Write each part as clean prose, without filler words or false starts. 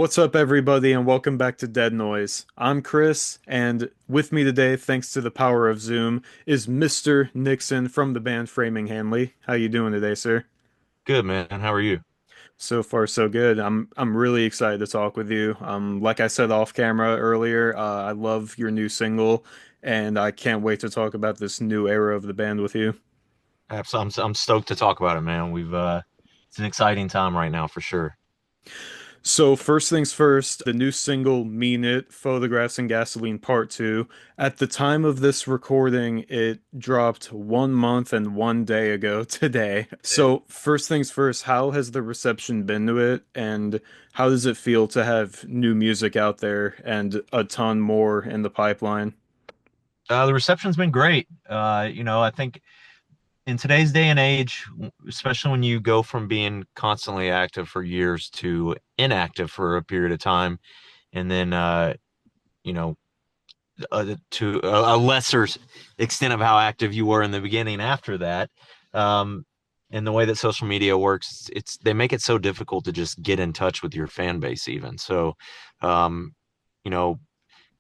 What's up, everybody, and welcome back to Dead Noise. I'm Chris, and with me today, thanks to the power of Zoom, is Mr. Nixon from the band Framing Hanley. How you doing today, sir? Good, man. How are you? So far, so good. I'm really excited to talk with you. Like I said off camera earlier, I love your new single, and I can't wait to talk about this new era of the band with you. I'm stoked to talk about it, man. It's an exciting time right now for sure. So first things first, the new single Mean It, Photographs and Gasoline Part 2. At the time of this recording, it dropped 1 month and 1 day ago today. So first things first, how has the reception been to it, and how does it feel to have new music out there and a ton more in the pipeline? The reception's been great. I think in today's day and age, especially when you go from being constantly active for years to inactive for a period of time, and then you know, to a lesser extent of how active you were in the beginning after that. And the way that social media works, they make it so difficult to just get in touch with your fan base even. So, um, you know,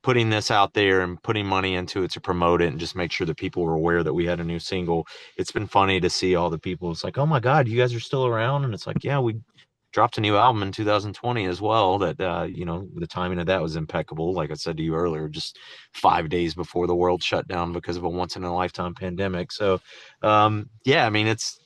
putting this out there and putting money into it to promote it and just make sure that people were aware that we had a new single. It's been funny to see all the people. It's like, oh my God, you guys are still around. And it's like, yeah, we dropped a new album in 2020 as well. The timing of that was impeccable. Like I said to you earlier, just 5 days before the world shut down because of a once in a lifetime pandemic. So, yeah, I mean, it's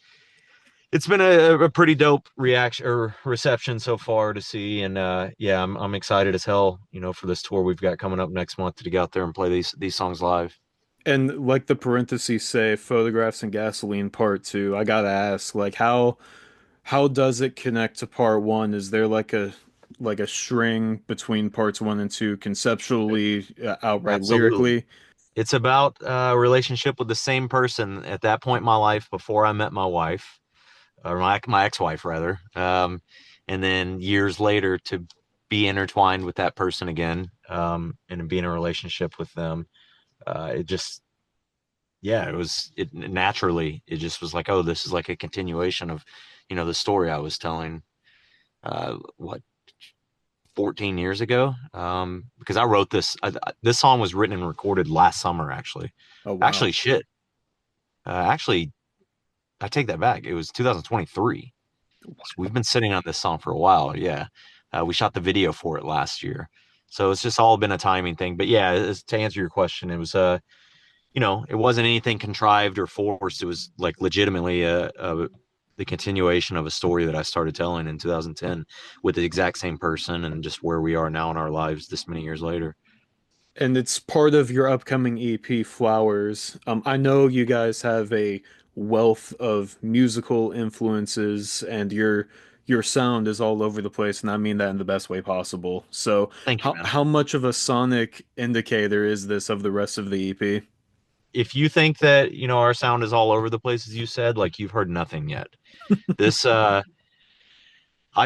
been a pretty dope reaction or reception so far to see. And yeah, I'm excited as hell, for this tour we've got coming up next month to get out there and play these songs live. And like the parentheses say, Photographs and Gasoline Part 2, I gotta ask, like how does it connect to part one? Is there like a string between parts one and two conceptually, outright Absolutely. lyrically? It's about a relationship with the same person at that point in my life before I met my wife, or my ex-wife rather. And then years later to be intertwined with that person again, and be in a relationship with them. It just, yeah, it naturally, it just was like, oh, this is like a continuation of, the story I was telling, what, 14 years ago. Because I wrote this song was written and recorded last summer, actually. Oh wow. Actually, shit. Actually, I take that back. It was 2023. So we've been sitting on this song for a while. Yeah. We shot the video for it last year. So it's just all been a timing thing. But yeah, to answer your question, it was it wasn't anything contrived or forced. It was like legitimately the continuation of a story that I started telling in 2010 with the exact same person and just where we are now in our lives this many years later. And it's part of your upcoming EP, Flowers. I know you guys have a wealth of musical influences, and your sound is all over the place, and I mean that in the best way possible. So, Thank you, man. how much of a sonic indicator is this of the rest of the EP? If you think that, our sound is all over the place, as you said, like you've heard nothing yet. This, I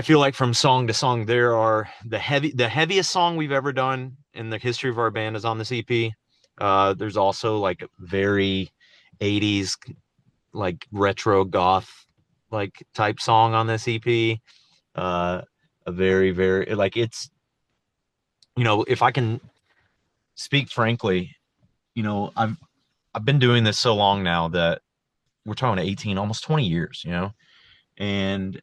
feel like from song to song, there are the heaviest song we've ever done in the history of our band is on this EP. There's also like very 80s, like retro goth, like type song on this EP. A very, very, like if I can speak frankly, I've been doing this so long now that we're talking 18, almost 20 years, and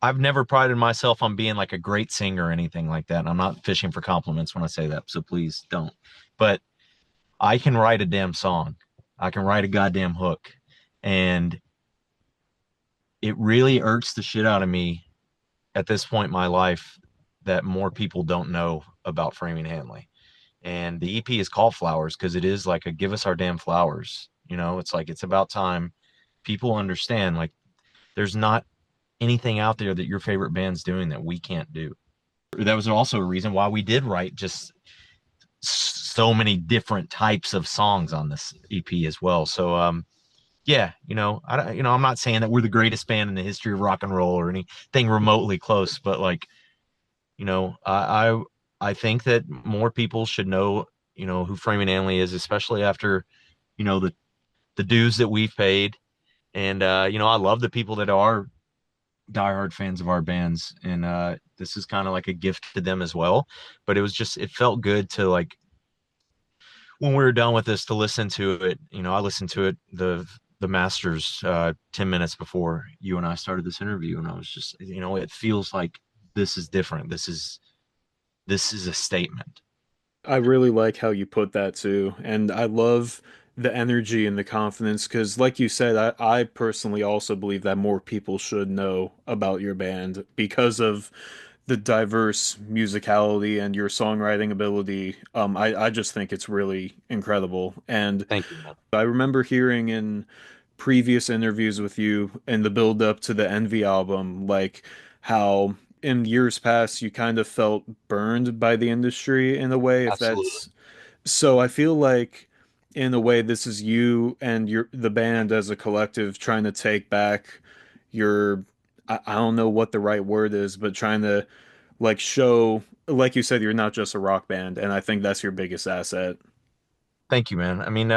I've never prided myself on being like a great singer or anything like that. And I'm not fishing for compliments when I say that, so please don't. But I can write a damn song. I can write a goddamn hook. And it really irks the shit out of me at this point in my life that more people don't know about Framing Hanley. And the EP is called Flowers because it is like a give us our damn flowers. It's like it's about time people understand like there's not anything out there that your favorite band's doing that we can't do. That was also a reason why we did write just so many different types of songs on this EP as well. So yeah, I'm not saying that we're the greatest band in the history of rock and roll or anything remotely close, but like, I think that more people should know, who Framing Hanley is, especially after, the dues that we've paid. And I love the people that are diehard fans of our bands, and this is kind of like a gift to them as well. But it felt good to like when we were done with this to listen to it. I listened to it the Masters 10 minutes before you and I started this interview, and I was just, it feels like this is different. This is a statement. I really like how you put that too. And I love the energy and the confidence because, like you said, I personally also believe that more people should know about your band because of the diverse musicality and your songwriting ability. I just think it's really incredible. And Thank you, man. I remember hearing in previous interviews with you in the build up to the Envy album, like how in years past you kind of felt burned by the industry in a way, if Absolutely. that's so. I feel like in a way this is you and the band as a collective trying to take back your I don't know what the right word is, but trying to like show, like you said, you're not just a rock band, and I think that's your biggest asset. Thank you, man. I mean,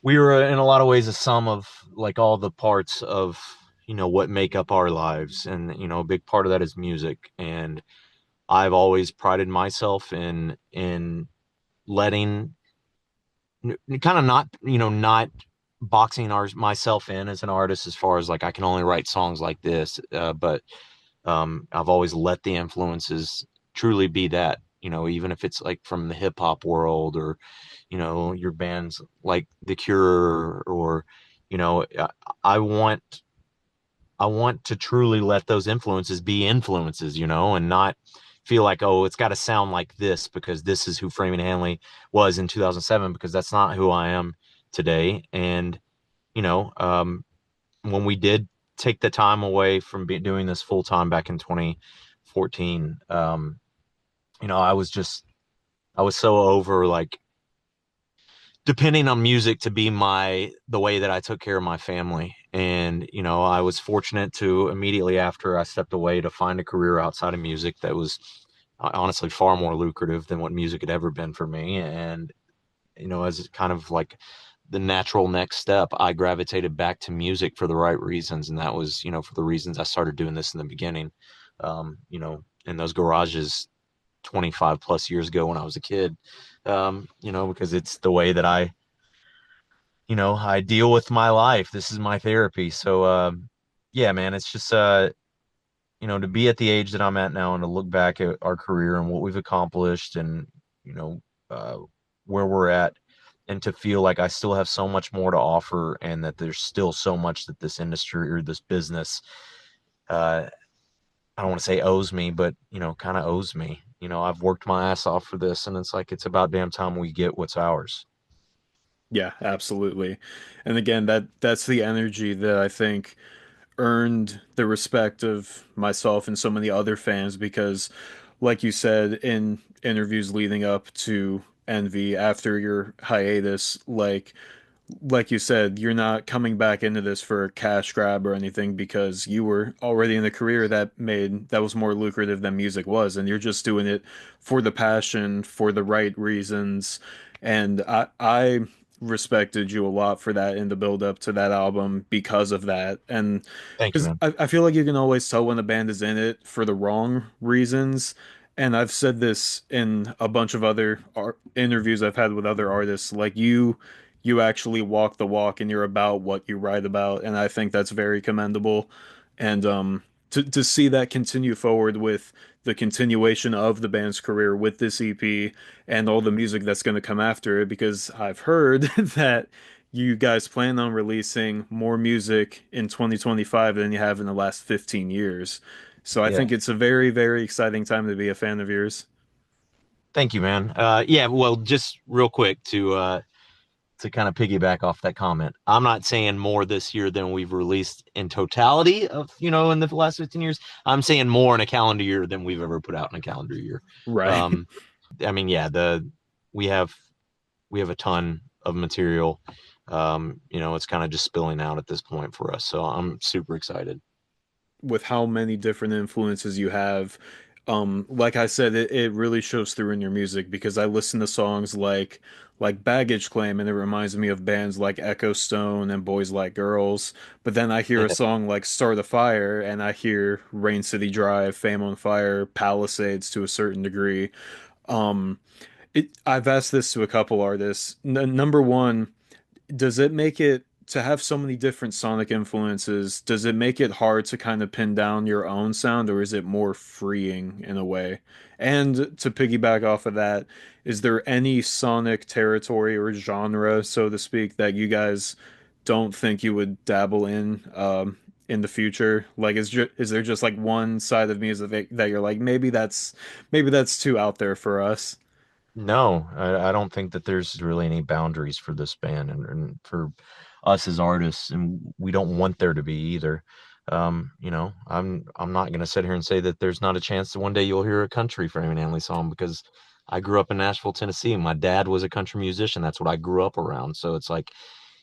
we were in a lot of ways a sum of like all the parts of, what make up our lives. And, a big part of that is music. And I've always prided myself in letting kind of not boxing myself in as an artist as far as like I can only write songs like this. But I've always let the influences truly be that, even if it's like from the hip hop world or, your bands like The Cure or, you know, I, I want, I want to truly let those influences be influences, and not feel like, oh, it's got to sound like this because this is who Freeman Hanley was in 2007, because that's not who I am today. And, you know, um, when we did take the time away from doing this full time back in 2014, I was so over like depending on music to be the way that I took care of my family. And, I was fortunate to immediately after I stepped away to find a career outside of music that was honestly far more lucrative than what music had ever been for me. And, as kind of like the natural next step, I gravitated back to music for the right reasons. And that was, for the reasons I started doing this in the beginning, in those garages 25 plus years ago when I was a kid, because it's the way that I deal with my life. This is my therapy. So, yeah, man, it's just, to be at the age that I'm at now and to look back at our career and what we've accomplished and, you know, uh, where we're at, and to feel like I still have so much more to offer and that there's still so much that this industry or this business, uh, I don't want to say owes me, but, kind of owes me. I've worked my ass off for this, and it's like, it's about damn time we get what's ours. Yeah, absolutely. And again, that's the energy that I think earned the respect of myself and so many other fans because, like you said in interviews leading up to Envy after your hiatus, like you said, you're not coming back into this for a cash grab or anything because you were already in a career that was more lucrative than music was, and you're just doing it for the passion, for the right reasons. And I respected you a lot for that in the build up to that album because of that. And Thank you, because man. I feel like you can always tell when a band is in it for the wrong reasons. And I've said this in a bunch of other interviews I've had with other artists. Like you actually walk the walk and you're about what you write about, and I think that's very commendable. And to see that continue forward with the continuation of the band's career with this EP and all the music that's going to come after it, because I've heard that you guys plan on releasing more music in 2025 than you have in the last 15 years. So I Yeah. think it's a very, very exciting time to be a fan of yours. Thank you, man. Yeah, well, just real quick to kind of piggyback off that comment. I'm not saying more this year than we've released in totality of, in the last 15 years. I'm saying more in a calendar year than we've ever put out in a calendar year. Right. Um, I mean, yeah, we have we have a ton of material. It's kind of just spilling out at this point for us. So I'm super excited. With how many different influences you have. Like I said, it really shows through in your music because I listen to songs like Baggage Claim and it reminds me of bands like Echo Stone and Boys Like Girls. But then I hear a song like Start a Fire and I hear Rain City Drive, Fame on Fire, Palisades to a certain degree. Um, I've asked this to a couple artists. N Number one, does it make it to have so many different sonic influences, does it make it hard to kind of pin down your own sound, or is it more freeing in a way? And to piggyback off of that, is there any sonic territory or genre, so to speak, that you guys don't think you would dabble in the future? Like, is there just like one side of music that you're like, maybe that's too out there for us? No, I don't think that there's really any boundaries for this band and for us as artists, and we don't want there to be either. I'm not gonna sit here and say that there's not a chance that one day you'll hear a country Freeman Hanley song because I grew up in Nashville, Tennessee. My dad was a country musician. That's what I grew up around. So it's like,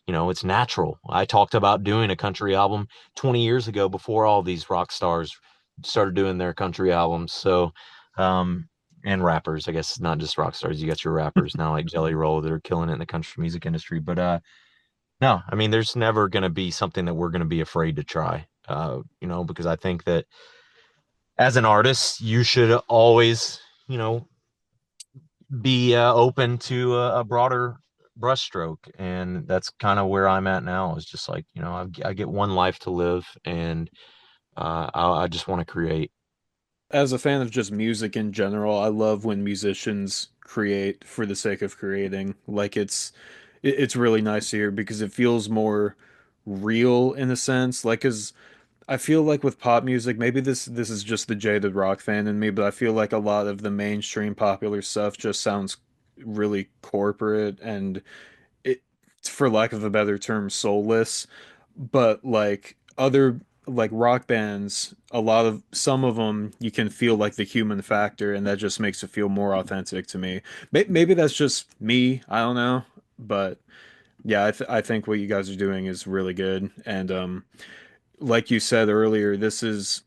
it's natural. I talked about doing a country album 20 years ago before all these rock stars started doing their country albums. So, and rappers, I guess, not just rock stars. You got your rappers now like Jelly Roll that are killing it in the country music industry. But no, I mean, there's never going to be something that we're going to be afraid to try. Because I think that as an artist, you should always, be open to a broader brushstroke, and that's kind of where I'm at now. Is just like, I get one life to live, and I just want to create. As a fan of just music in general, I love when musicians create for the sake of creating. Like it's really nice to hear because it feels more real in a sense. Like, 'cause I feel like with pop music, maybe this is just the jaded rock fan in me, but I feel like a lot of the mainstream popular stuff just sounds really corporate and it, for lack of a better term, soulless. But like other like rock bands, a lot of some of them you can feel like the human factor, and that just makes it feel more authentic to me. Maybe that's just me, I don't know, but yeah, I think what you guys are doing is really good. And like you said earlier, this is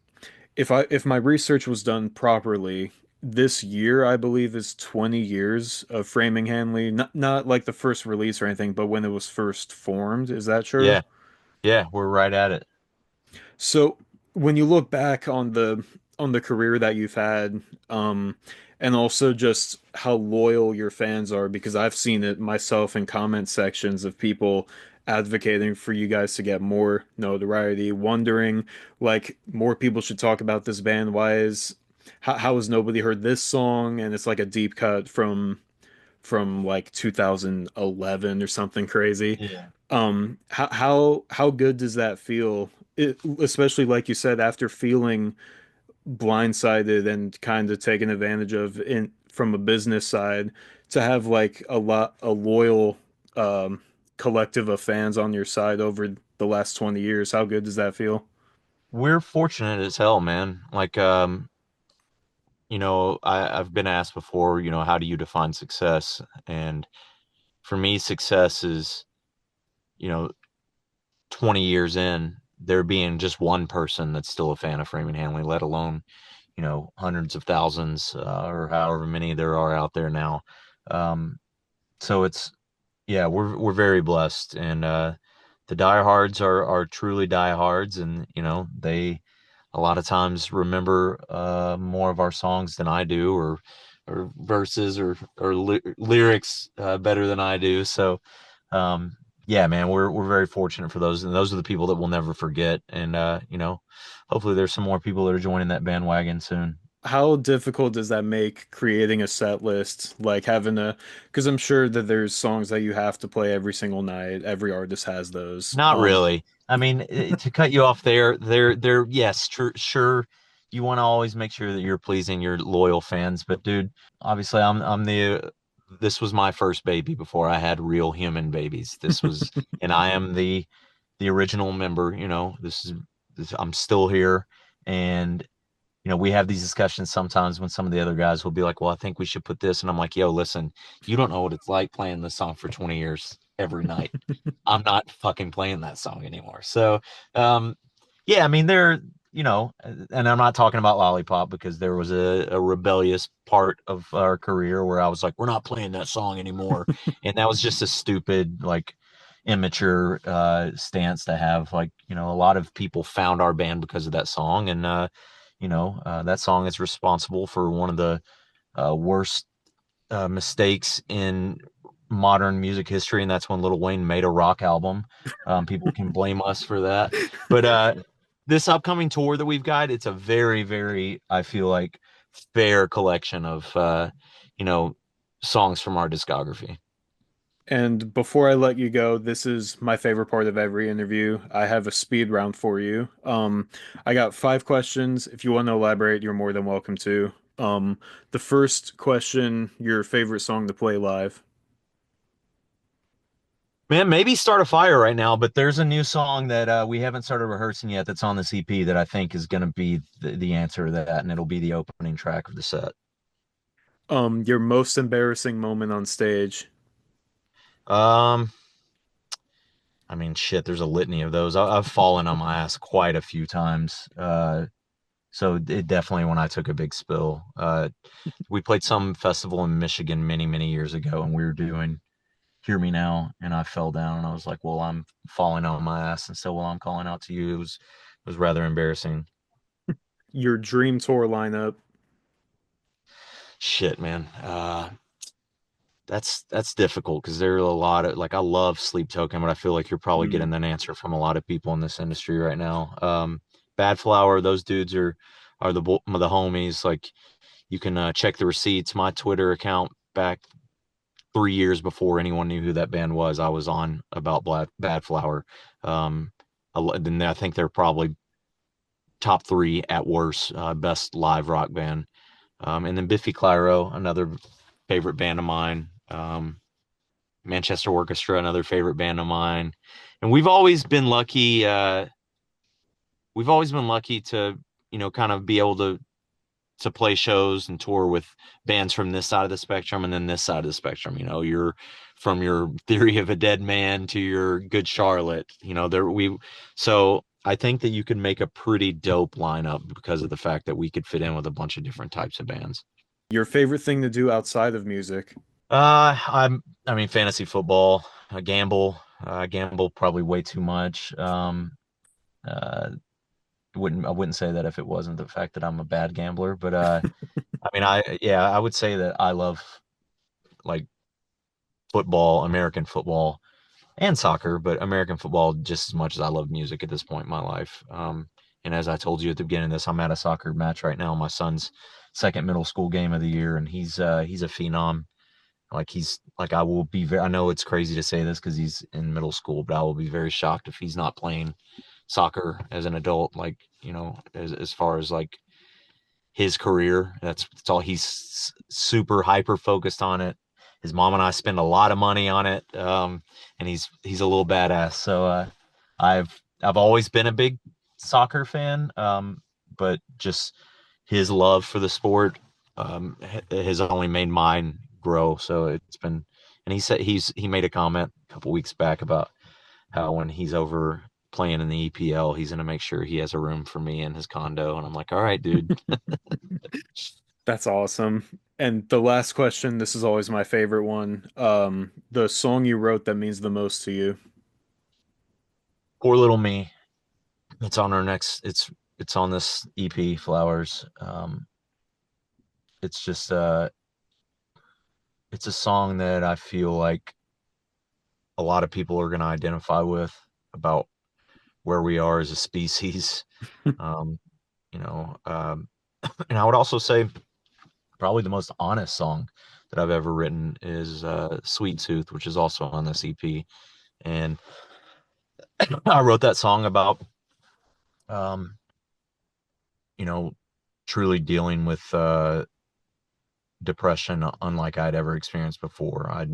if my research was done properly, this year I believe is 20 years of Framing Hanley. Not like the first release or anything, but when it was first formed. Is that true? Yeah, yeah, we're right at it. So when you look back on the career that you've had, and also just how loyal your fans are, because I've seen it myself in comment sections of people advocating for you guys to get more notoriety, wondering like more people should talk about this band. How has nobody heard this song? And it's like a deep cut from like 2011 or something crazy. Yeah. How good does that feel? Especially like you said, after feeling blindsided and kind of taken advantage of in from a business side, to have like a loyal um, collective of fans on your side over the last 20 years. How good does that feel? We're fortunate as hell, man. Like, I've been asked before, how do you define success? And for me, success is, you know, 20 years in, there being just one person that's still a fan of Freeman Hanley, let alone, hundreds of thousands, or however many there are out there now. Um, so it's, yeah, we're very blessed, and the diehards are truly diehards, and they a lot of times remember more of our songs than I do, or verses or lyrics better than I do. So yeah, man, we're very fortunate for those, and those are the people that we'll never forget. And hopefully there's some more people that are joining that bandwagon soon. How difficult does that make creating a set list? Like having a, because I'm sure that there's songs that you have to play every single night. Every artist has those. Not really. I mean, to cut you off there, yes, sure. You want to always make sure that you're pleasing your loyal fans, but dude, obviously, this was my first baby before I had real human babies. And I am the original member. I'm still here, and we have these discussions sometimes when some of the other guys will be like, well, I think we should put this. And I'm like, yo, listen, you don't know what it's like playing this song for 20 years every night. I'm not fucking playing that song anymore. So, yeah, I mean, you know, and I'm not talking about Lollipop because there was a rebellious part of our career where I was like, we're not playing that song anymore. And that was just a stupid, like, immature stance to have. Like, you know, a lot of people found our band because of that song. And, that song is responsible for one of the worst mistakes in modern music history, and that's when Lil Wayne made a rock album. People can blame us for that, but this upcoming tour that we've got, it's a very, very, I feel like, fair collection of you know songs from our discography. And before I let you go, this is my favorite part of every interview. I have a speed round for you. I got 5 questions. If you want to elaborate, you're more than welcome to. The first question, your favorite song to play live. Man, maybe Start a Fire right now, but there's a new song that we haven't started rehearsing yet that's on the CP that I think is going to be the answer to that, and it'll be the opening track of the set. Your most embarrassing moment on stage. Um, I mean, shit, there's a litany of those. I've fallen on my ass quite a few times. So it definitely when I took a big spill. We played some festival in Michigan many, many years ago, and we were doing Hear Me Now, and I fell down, and I was like, well, I'm falling on my ass, and so, well, I'm calling out to you. It was rather embarrassing. Your dream tour lineup. Shit, man. That's difficult because there are a lot of, like, I love Sleep Token, but I feel like you're probably Mm. getting that answer from a lot of people in this industry right now. Bad Flower, those dudes are the homies. Like, you can check the receipts. My Twitter account back 3 years before anyone knew who that band was, I was on about Bad Flower. Um, then I think they're probably top three at worst, best live rock band. And then Biffy Clyro, another favorite band of mine. Manchester Orchestra, another favorite band of mine. And we've always been lucky. We've always been lucky to, kind of be able to play shows and tour with bands from this side of the spectrum and then this side of the spectrum. You're from your Theory of a Dead Man to your Good Charlotte. So I think that you could make a pretty dope lineup because of the fact that we could fit in with a bunch of different types of bands. Your favorite thing to do outside of music. I mean, fantasy football. I gamble probably way too much. Uh, I wouldn't say that if it wasn't the fact that I'm a bad gambler, but I mean, I would say that I love, like, football, American football, and soccer, but American football just as much as I love music at this point in my life. And as I told you at the beginning of this, I'm at a soccer match right now, my son's second middle school game of the year, and he's a phenom. Like, I will be I know it's crazy to say this because he's in middle school, but I will be very shocked if he's not playing soccer as an adult. Like, as far as, like, his career, that's all. He's super hyper focused on it. His mom and I spend a lot of money on it, and he's a little badass. So I've always been a big soccer fan, but just his love for the sport has only made mine grow. So it's been, and he made a comment a couple weeks back about how when he's over playing in the EPL, he's gonna make sure he has a room for me in his condo. And I'm like, all right, dude. That's awesome. And the last question, this is always my favorite one. The song you wrote that means the most to you. Poor little me. It's on our next. It's on this EP, Flowers. It's just it's a song that I feel like a lot of people are going to identify with, about where we are as a species. Um, you know, and I would also say probably the most honest song that I've ever written is Sweet Tooth, which is also on this EP. And I wrote that song about, um, you know, truly dealing with depression unlike I'd ever experienced before. I'd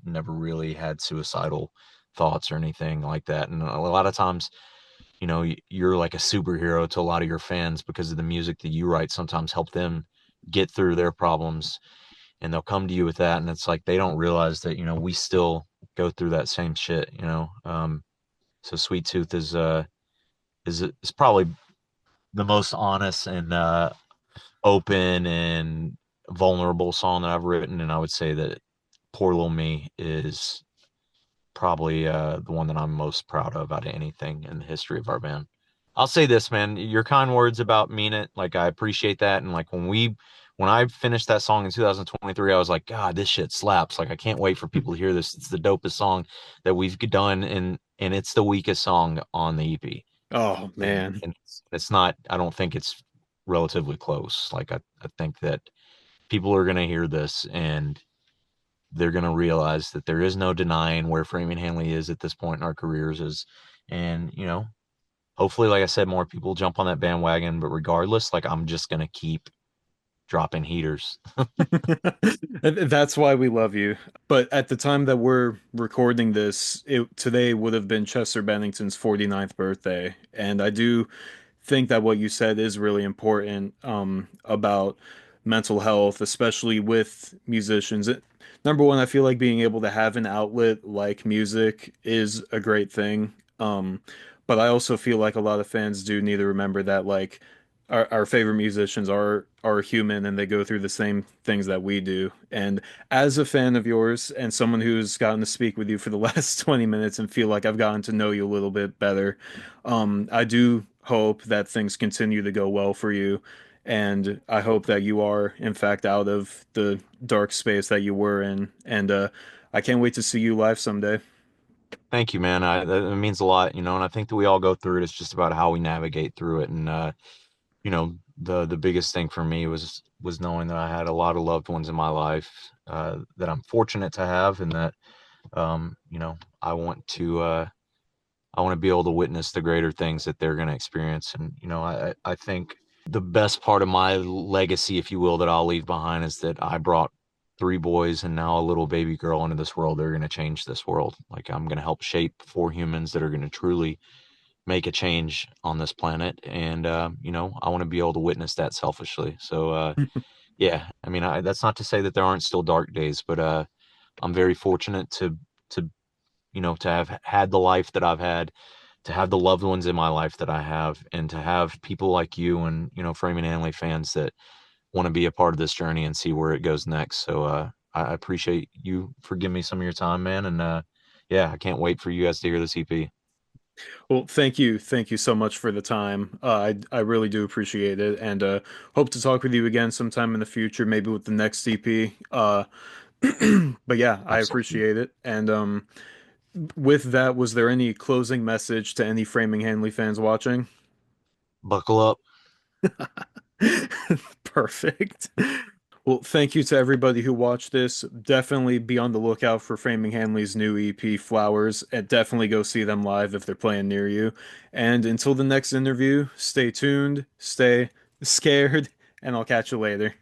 never really had suicidal thoughts or anything like that. And a lot of times, you're like a superhero to a lot of your fans because of the music that you write sometimes help them get through their problems, and they'll come to you with that. And it's like, they don't realize that, we still go through that same shit. So Sweet Tooth is probably the most honest and open and vulnerable song that I've written, and I would say that "Poor Little Me" is probably the one that I'm most proud of out of anything in the history of our band. I'll say this, man, your kind words about mean it. Like I appreciate that. And like when I finished that song in 2023, I was like, God, this shit slaps. Like I can't wait for people to hear this. It's the dopest song that we've done, and it's the weakest song on the EP. Oh And man. it's not. I don't think it's relatively close. Like I think that people are gonna hear this and they're going to realize that there is no denying where Freeman Hanley is at this point in our careers is, and hopefully, like I said, more people jump on that bandwagon, but regardless, like I'm just going to keep dropping heaters. That's why we love you. But at the time that we're recording this, today would have been Chester Bennington's 49th birthday. And I do think that what you said is really important about mental health, especially with musicians. Number one, I feel like being able to have an outlet like music is a great thing. But I also feel like a lot of fans do need to remember that like our favorite musicians are human and they go through the same things that we do. And as a fan of yours and someone who's gotten to speak with you for the last 20 minutes and feel like I've gotten to know you a little bit better, I do hope that things continue to go well for you. And I hope that you are, in fact, out of the dark space that you were in. And I can't wait to see you live someday. Thank you, man. That means a lot, and I think that we all go through it. It's just about how we navigate through it. And the biggest thing for me was knowing that I had a lot of loved ones in my life that I'm fortunate to have, and that I want to be able to witness the greater things that they're going to experience. And, I think the best part of my legacy, if you will, that I'll leave behind is that I brought three boys and now a little baby girl into this world. They're going to change this world. Like I'm going to help shape four humans that are going to truly make a change on this planet. And, I want to be able to witness that selfishly. So, yeah, I mean, that's not to say that there aren't still dark days, but I'm very fortunate to have had the life that I've had, to have the loved ones in my life that I have, and to have people like you and Freeman Hanley fans that want to be a part of this journey and see where it goes next. So I appreciate you for giving me some of your time, man. And yeah, I can't wait for you guys to hear this EP. Well, thank you so much for the time. I really do appreciate it, and hope to talk with you again sometime in the future, maybe with the next CP. But yeah, I Absolutely. appreciate it. And with that, was there any closing message to any Framing Hanley fans watching? Buckle up. Perfect. Well, thank you to everybody who watched this. Definitely be on the lookout for Framing Hanley's new EP, Flowers, and definitely go see them live if they're playing near you. And until the next interview, stay tuned, stay scared, and I'll catch you later.